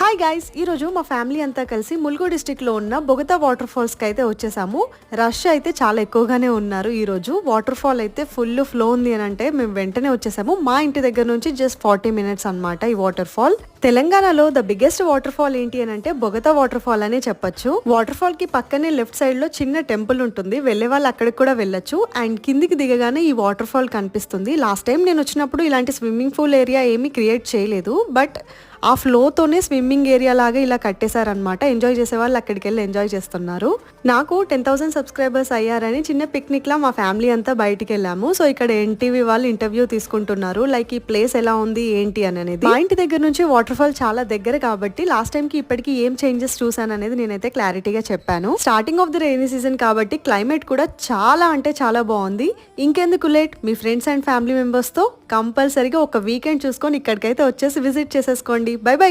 Hi guys, ఈరోజు మా family అంతా కలిసి ములుగు డిస్టిక్లో ఉన్న బొగతా వాటర్ ఫాల్స్కి అయితే వచ్చేసాము. రష్ అయితే చాలా ఎక్కువగానే ఉన్నారు. ఈరోజు వాటర్ ఫాల్ అయితే ఫుల్ ఫ్లో ఉంది అని అంటే మేము వెంటనే వచ్చేసాము. మా ఇంటి దగ్గర నుంచి జస్ట్ 40 minutes అనమాట ఈ వాటర్ ఫాల్. తెలంగాణలో ద బిగ్గెస్ట్ వాటర్ ఫాల్ ఏంటి అని అంటే బొగతా వాటర్ ఫాల్ అనే చెప్పొచ్చు. వాటర్ ఫాల్ కి పక్కనే లెఫ్ట్ సైడ్ లో చిన్న టెంపుల్ ఉంటుంది, వెళ్లే వాళ్ళు అక్కడికి కూడా వెళ్ళొచ్చు. అండ్ కిందికి దిగగానే ఈ వాటర్ ఫాల్ కనిపిస్తుంది. లాస్ట్ టైం నేను వచ్చినప్పుడు ఇలాంటి స్విమ్మింగ్ పూల్ ఏరియా ఏమీ క్రియేట్ చేయలేదు, బట్ ఆ ఫ్లోతోనే స్విమ్మింగ్ ఏరియా లాగా ఇలా కట్టేశారనమాట. ఎంజాయ్ చేసే వాళ్ళు అక్కడికి వెళ్ళి ఎంజాయ్ చేస్తున్నారు. నాకు 10,000 సబ్స్క్రైబర్స్ అయ్యారని చిన్న పిక్నిక్ లా మా ఫ్యామిలీ అంతా బయటికి వెళ్ళాము. సో ఇక్కడ ఎన్టీవీ వాళ్ళు ఇంటర్వ్యూ తీసుకుంటున్నారు, లైక్ ఈ ప్లేస్ ఎలా ఉంది ఏంటి అని అనేది. మా ఇంటి దగ్గర నుంచి వాటర్ ఫాల్ చాలా దగ్గర కాబట్టి లాస్ట్ టైం కి ఇప్పటికి ఏం చేంజెస్ చూసాను అనేది నేనైతే క్లారిటీగా చెప్పాను. Starting of the rainy season కాబట్టి క్లైమేట్ కూడా చాలా అంటే చాలా బాగుంది. ఇంకెందుకు late, me friends and family members తో కంపల్సరీగా ఒక వీకెండ్ చూసుకొని ఇక్కడికైతే వచ్చేసి విజిట్ చేసేసుకోండి. By by.